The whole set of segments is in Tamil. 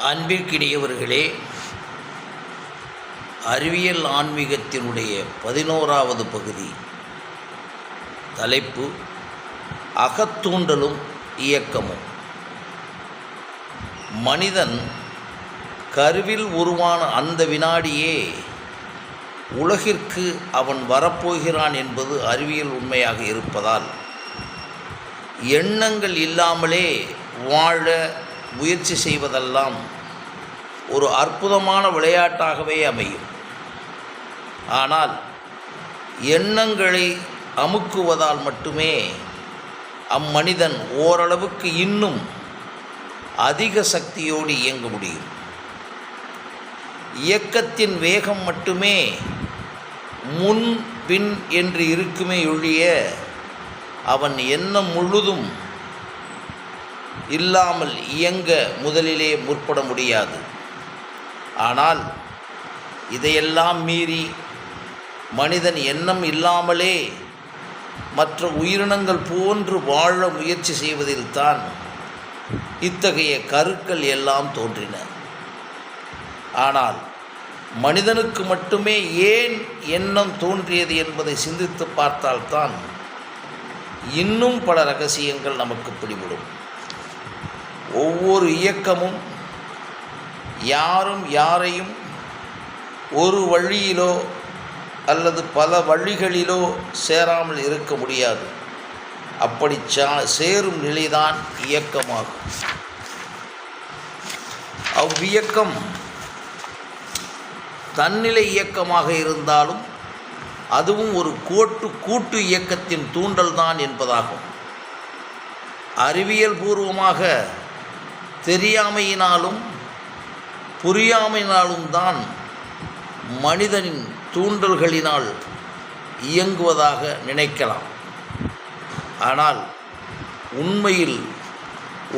அன்பிற்கினியவர்களே, அறிவியல் ஆன்மீகத்தினுடைய 11வது பகுதி. தலைப்பு: அகத்தூண்டலும் இயக்கமும். மனிதன் கருவில் உருவான அந்த வினாடியே உலகிற்கு அவன் வரப்போகிறான் என்பது அறிவியல் உண்மையாக இருப்பதால், எண்ணங்கள் இல்லாமலே வாழ முயற்சி செய்வதெல்லாம் ஒரு அற்புதமான விளையாட்டாகவே அமையும். ஆனால் எண்ணங்களை அமுக்குவதால் மட்டுமே அம்மனிதன் ஓரளவுக்கு இன்னும் அதிக சக்தியோடு இயங்க முடியும். இயக்கத்தின் வேகம் மட்டுமே முன் பின் என்று இருக்குமே ஒழிய அவன் எண்ணம் முழுதும் இல்லாமல் இயங்க முதலிலே முற்பட முடியாது. ஆனால் இதையெல்லாம் மீறி மனிதன் எண்ணம் இல்லாமலே மற்ற உயிரினங்கள் போன்று வாழ முயற்சி செய்வதில்தான் இத்தகைய கருக்கள் எல்லாம் தோன்றின. ஆனால் மனிதனுக்கு மட்டுமே ஏன் எண்ணம் தோன்றியது என்பதை சிந்தித்து பார்த்தால்தான் இன்னும் பல ரகசியங்கள் நமக்கு பிடிபடும். ஒவ்வொரு இயக்கமும் யாரும் யாரையும் ஒரு வழியிலோ அல்லது பல வழிகளிலோ சேராமல் இருக்க முடியாது. அப்படி சேரும் நிலைதான் இயக்கமாகும். அவ்வியக்கம் தன்னிலை இயக்கமாக இருந்தாலும் அதுவும் ஒரு கூட்டு இயக்கத்தின் தூண்டல்தான் என்பதாகும். அறிவியல் பூர்வமாக தெரியாமையினாலும் புரியாமையினாலும் தான் மனிதனின் தூண்டல்களினால் இயங்குவதாக நினைக்கலாம். ஆனால் உண்மையில்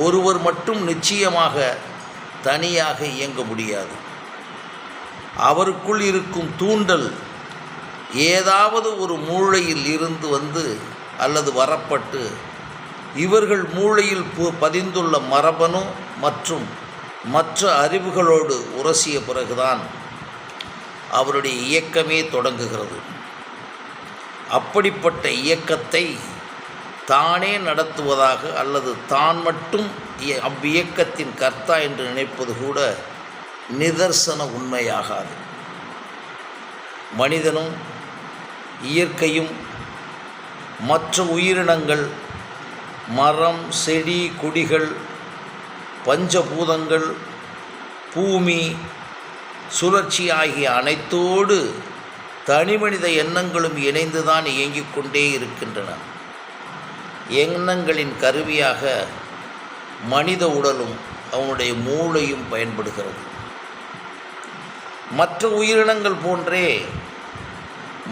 ஒருவர் மட்டும் நிச்சயமாக தனியாக இயங்க முடியாது. அவருக்குள் இருக்கும் தூண்டல் ஏதாவது ஒரு மூளையில் இருந்து வந்து அல்லது வரப்பட்டு இவர்கள் மூளையில் பதிந்துள்ள மரபணு மற்றும் மற்ற அறிவுகளோடு உரசிய பிறகுதான் அவருடைய இயக்கமே தொடங்குகிறது. அப்படிப்பட்ட இயக்கத்தை தானே நடத்துவதாக அல்லது தான் மட்டும் அவ்வியக்கத்தின் கர்த்தா என்று நினைப்பது கூட நிதர்சன உண்மையாகாது. மனிதனும் இயற்கையும் மற்ற உயிரினங்கள், மரம், செடி, கொடிகள், பஞ்சபூதங்கள், பூமி, சுழற்சி ஆகிய அனைத்தோடு தனிமனித எண்ணங்களும் இணைந்துதான் இயங்கிக் கொண்டே இருக்கின்றன. எண்ணங்களின் கருவியாக மனித உடலும் அவனுடைய மூளையும் பயன்படுகிறது. மற்ற உயிரினங்கள் போன்றே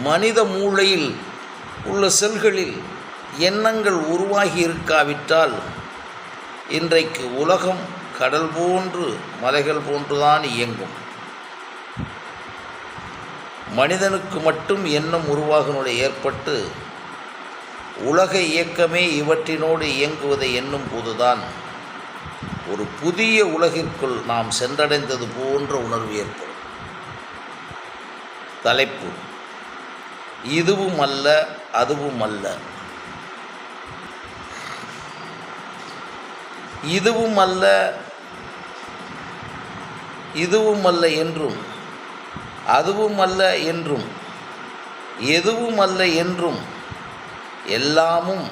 மனித மூளையில் உள்ள செல்களில் எண்ணங்கள் உருவாகி இருக்காவிட்டால் இன்றைக்கு உலகம் கடல் போன்று மலைகள் போன்றுதான் இயங்கும். மனிதனுக்கு மட்டும் எண்ணம் உருவாகுனோடு ஏற்பட்டு உலக இயக்கமே இவற்றினோடு இயங்குவதை எண்ணும் போதுதான் ஒரு புதிய உலகிற்குள் நாம் சென்றடைந்தது போன்ற உணர்வு ஏற்படும். தலைப்பு: இதுவும் அல்ல அதுவும் அல்ல. இதுவும் அல்ல இதுவும் அல்ல என்றும், அதுவும் அல்ல என்றும், எதுவும் அல்ல என்றும், எல்லாமும்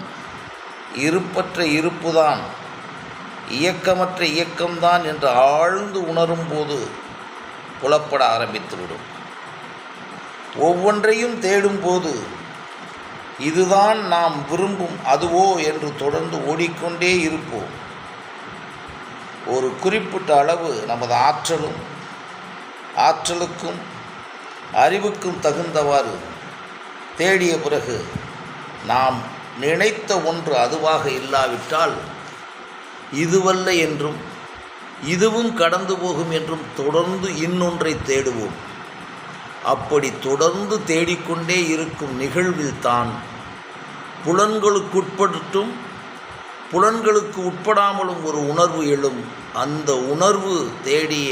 இருப்பற்ற இருப்புதான், இயக்கமற்ற இயக்கம்தான் என்று ஆழ்ந்து உணரும் போது புலப்பட ஆரம்பித்துவிடும். ஒவ்வொன்றையும் தேடும்போது இதுதான் நாம் விரும்பும் அதுவோ என்று தொடர்ந்து ஓடிக்கொண்டே இருப்போம். ஒரு குறிப்பிட்ட அளவு நமது ஆற்றலுக்கும் அறிவுக்கும் தகுந்தவாறு தேடிய பிறகு நாம் நினைத்த ஒன்று அதுவாக இல்லாவிட்டால் இதுவல்ல என்றும் இதுவும் கடந்து போகும் என்றும் தொடர்ந்து இன்னொன்றை தேடுவோம். அப்படி தொடர்ந்து தேடிக்கொண்டே இருக்கும் நிகழ்வில்தான் புலன்களுக்கு உட்படாமலும் ஒரு உணர்வு எழும். அந்த உணர்வு தேடிய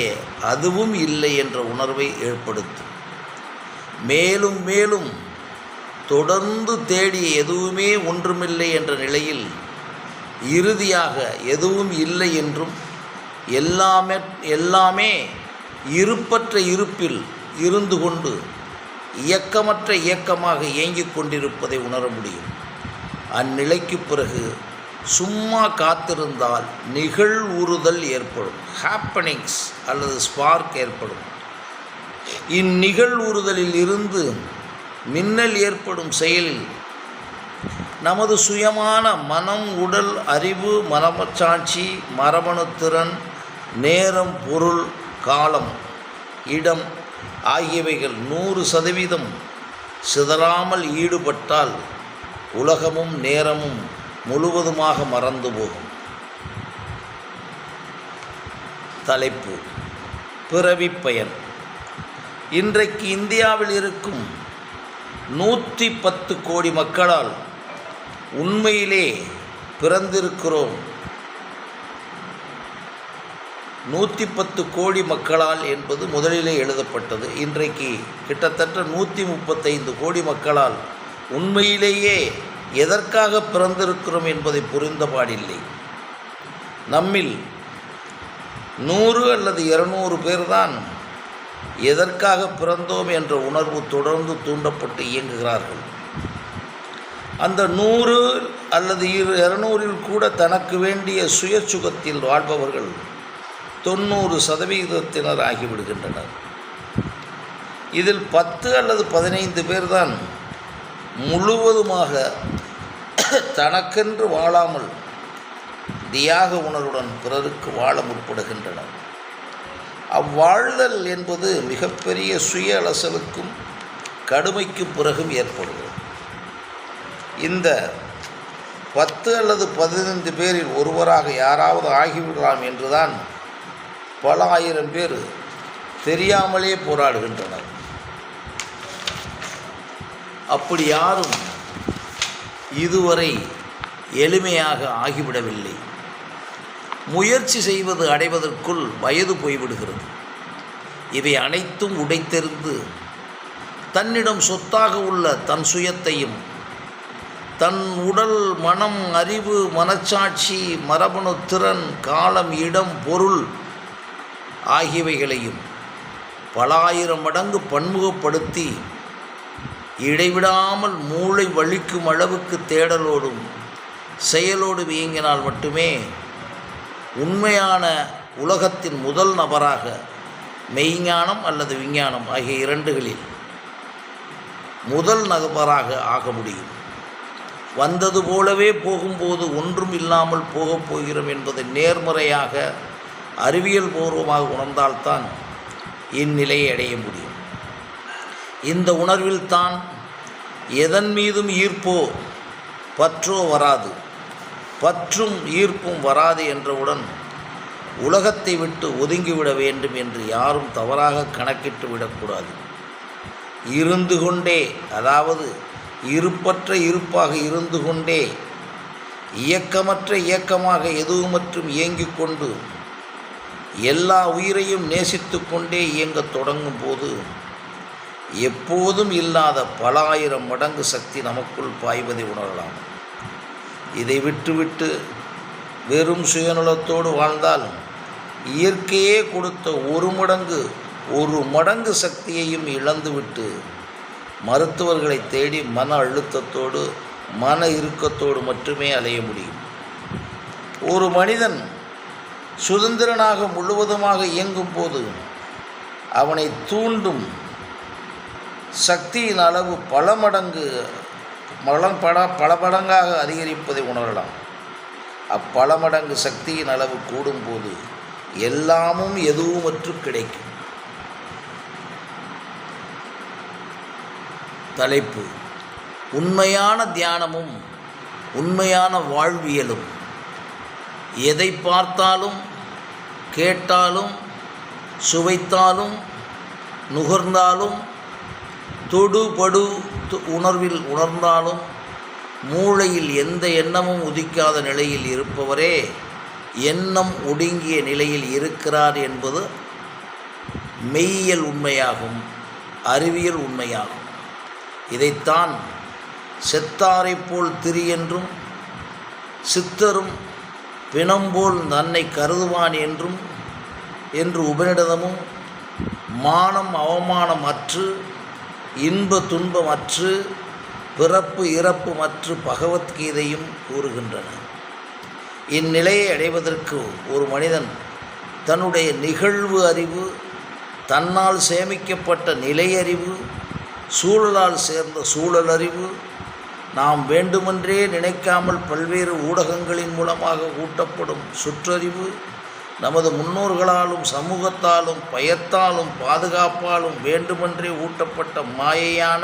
அதுவும் இல்லை என்ற உணர்வை ஏற்படுத்தும். மேலும் மேலும் தொடர்ந்து தேடிய எதுவுமே ஒன்றுமில்லை என்ற நிலையில் இறுதியாக எதுவும் இல்லை என்றும் எல்லாமே இருப்பற்ற இருப்பில் இருந்து கொண்டு இயக்கமற்ற இயக்கமாக இயங்கிக் கொண்டிருப்பதை உணர முடியும். அந்நிலைக்கு பிறகு சும்மா காத்திருந்தால் நிகழ்வுறுதல் ஏற்படும், ஹாப்பனிங்ஸ் அல்லது ஸ்பார்க் ஏற்படும். இந்நிகழ்வுறுதலில் இருந்து மின்னல் ஏற்படும் செயலில் நமது சுயமான மனம், உடல், அறிவு, மனச்சாட்சி, மரபணுத்திறன், நேரம், பொருள், காலம், இடம் ஆகியவைகள் 100% சிதறாமல் ஈடுபட்டால் உலகமும் நேரமும் முழுவதுமாக மறந்து போகும். தலைப்பு: பிறவிப் பயன். இன்றைக்கு இந்தியாவில் இருக்கும் 110 கோடி மக்களால் உண்மையிலே பிறந்திருக்கிறோம். 110 கோடி மக்களால் என்பது முதலிலே எழுதப்பட்டது. இன்றைக்கு கிட்டத்தட்ட 135 கோடி மக்களால் உண்மையிலேயே எதற்காக பிறந்திருக்கிறோம் என்பதை புரிந்தபாடில்லை. நம்மில் 100 அல்லது 200 பேர்தான் எதற்காக பிறந்தோம் என்ற உணர்வு தொடர்ந்து தூண்டப்பட்டு இயங்குகிறார்கள். அந்த 100 அல்லது 200இல் கூட தனக்கு வேண்டிய சுயசுகத்தில் வாழ்பவர்கள் 90% ஆகிவிடுகின்றனர். இதில் 10 அல்லது 15 பேர்தான் முழுவதுமாக தனக்கென்று வாழாமல் தியாக உணர்வுடன் பிறருக்கு வாழ முற்படுகின்றனர். அவ்வாழ்தல் என்பது மிகப்பெரிய சுய அலசலுக்கும் கடுமைக்கும் பிறகும் ஏற்படுகிறது. இந்த 10 அல்லது 15 பேரில் ஒருவராக யாராவது ஆகிவிடலாம் என்றுதான் பல ஆயிரம் பேர் தெரியாமலே போராடுகின்றனர். அப்படி யாரும் இதுவரை எளிமையாக ஆகிவிடவில்லை. முயற்சி செய்வது அடைவதற்குள் வயது போய்விடுகிறது. இவை அனைத்தும் உடைத்தெறிந்து தன்னிடம் சொத்தாக உள்ள தன் சுயத்தையும் தன் உடல், மனம், அறிவு, மனச்சாட்சி, மரபணு திறன், காலம், இடம், பொருள் ஆகியவைகளையும் பல ஆயிரம் மடங்கு பன்முகப்படுத்தி இடைவிடாமல் மூளை வலிக்கும் அளவுக்கு தேடலோடும் செயலோடும் இயங்கினால் மட்டுமே உண்மையான உலகத்தின் முதல் நபராக மெய்ஞானம் அல்லது விஞ்ஞானம் ஆகிய இரண்டுகளில் முதல் நபராக ஆக முடியும். வந்தது போலவே போகும்போது ஒன்றும் இல்லாமல் போகப் போகிறோம் என்பதை நேர்மறையாக அறிவியல் பூர்வமாக உணர்ந்தால்தான் இந்நிலையை அடைய முடியும். இந்த உணர்வில்தான் எதன் மீதும் ஈர்ப்போ பற்றோ வராது. பற்றும் ஈர்ப்பும் வராது என்றவுடன் உலகத்தை விட்டு ஒதுங்கிவிட வேண்டும் என்று யாரும் தவறாக கணக்கிட்டு விடக்கூடாது. இருந்து கொண்டே, அதாவது இருப்பற்ற இருப்பாக இருந்து கொண்டே, இயக்கமற்ற இயக்கமாக எதுவுமற்றும் இயங்கிக் கொண்டு எல்லா உயிரையும் நேசித்து கொண்டே இயங்கத் தொடங்கும் போது எப்போதும் இல்லாத பல ஆயிரம் மடங்கு சக்தி நமக்குள் பாய்வதை உணரலாம். இதை விட்டுவிட்டு வெறும் சுயநலத்தோடு வாழ்ந்தால் இயற்கையே கொடுத்த ஒரு மடங்கு சக்தியையும் இழந்துவிட்டு மருத்துவர்களை தேடி மன அழுத்தத்தோடு மன இறுக்கத்தோடு மட்டுமே அலைய முடியும். ஒரு மனிதன் சுதந்திரனாக முழுவதுமாக இயங்கும் போது அவனை தூண்டும் சக்தியின் அளவு பல மடங்காக அதிகரிப்பதை உணரலாம். அப்பல மடங்கு சக்தியின் அளவு கூடும்போது எல்லாமும் எதுவுமற்று கிடைக்கும். தலைப்பு: உண்மையான தியானமும் உண்மையான வாழ்வியலும். எதை பார்த்தாலும், கேட்டாலும், சுவைத்தாலும், நுகர்ந்தாலும், தொடுபடு உணர்வில் உணர்ந்தாலும் மூளையில் எந்த எண்ணமும் உதிக்காத நிலையில் இருப்பவரே எண்ணம் ஒடுங்கிய நிலையில் இருக்கிறார் என்பது மெய்யியல் உண்மையாகும், அறிவியல் உண்மையாகும். இதைத்தான் செத்தாரைப் போல் திரி என்றும் சித்தரும் பிணம்போல் தன்னை கருதுவான் என்று உபநிடதமும் மானம் அவமானம் அற்று இன்ப துன்பம் அற்று பிறப்பு இறப்பு மற்ற பகவத்கீதையும் கூறுகின்றன. இந்நிலையை அடைவதற்கு ஒரு மனிதன் தன்னுடைய நிகழ்வு அறிவு, தன்னால் சேமிக்கப்பட்ட நிலையறிவு, சூழலால் சேர்ந்த சூழல் அறிவு, நாம் வேண்டுமென்றே நினைக்காமல் பல்வேறு ஊடகங்களின் மூலமாக ஊட்டப்படும் சுற்றறிவு, நமது முன்னோர்களாலும் சமூகத்தாலும் பயத்தாலும் பாதுகாப்பாலும் வேண்டுமென்றே ஊட்டப்பட்ட மாயையான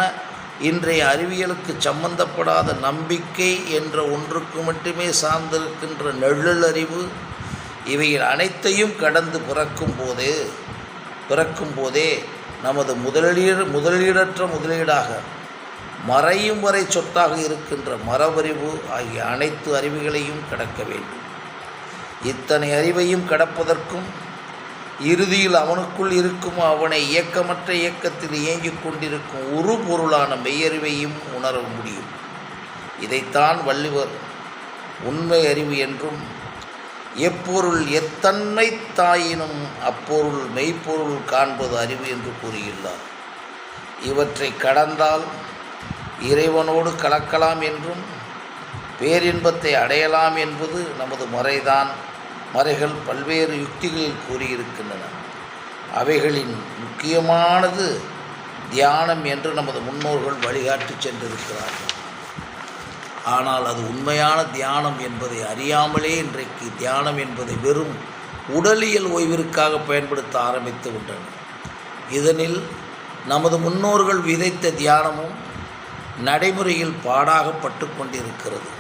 இன்றைய அறிவியலுக்கு சம்பந்தப்படாத நம்பிக்கை என்ற ஒன்றுக்கு மட்டுமே சார்ந்திருக்கின்ற நெழல் அறிவு, இவைகள் அனைத்தையும் கடந்து பிறக்கும் போதே நமது முதலீடற்ற முதலீடாக மறையும் வரை சொத்தாக இருக்கின்ற மரபறிவு ஆகிய அனைத்து அறிவுகளையும் கடக்க வேண்டும். இத்தனை அறிவையும் கடப்பதற்கும் இறுதியில் அவனுக்குள் இருக்கும் அவனை இயக்கமற்ற இயக்கத்தில் இயங்கிக் கொண்டிருக்கும் ஒரு பொருளான மெய்யறிவையும் உணர முடியும். இதைத்தான் வள்ளுவர் உண்மை அறிவு என்றும், எப்பொருள் எத்தன்மை தாயினும் அப்பொருள் மெய்ப்பொருள் காண்பது அறிவு என்று கூறியுள்ளார். இவற்றை கடந்தால் இறைவனோடு கலக்கலாம் என்றும் பேரின்பத்தை அடையலாம் என்பது நமது மறைகள் பல்வேறு யுக்திகளில் கூறியிருக்கின்றன. அவைகளின் முக்கியமானது தியானம் என்று நமது முன்னோர்கள் வழிகாட்டி சென்றிருக்கிறார்கள். ஆனால் அது உண்மையான தியானம் என்பதை அறியாமலே இன்றைக்கு தியானம் என்பதை வெறும் உடலியல் ஓய்விற்காக பயன்படுத்த ஆரம்பித்து விட்டனர். இதனில் நமது முன்னோர்கள் விதைத்த தியானமும் நடைமுறையில் பாடாகப்பட்டு கொண்டிருக்கிறது.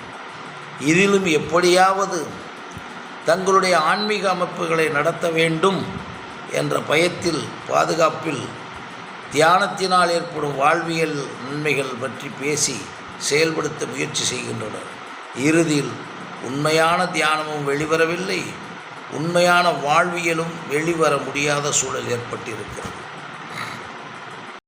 இதிலும் எப்படியாவது தங்களுடைய ஆன்மீக அமைப்புகளை நடத்த வேண்டும் என்ற பயத்தில் பாதுகாப்பில் தியானத்தினால் ஏற்படும் வாழ்வியல் நன்மைகள் பற்றி பேசி செயல்படுத்த முயற்சி செய்கின்றனர். இறுதியில் உண்மையான தியானமும் வெளிவரவில்லை, உண்மையான வாழ்வியலும் வெளிவர முடியாத சூழல் ஏற்பட்டிருக்கிறது.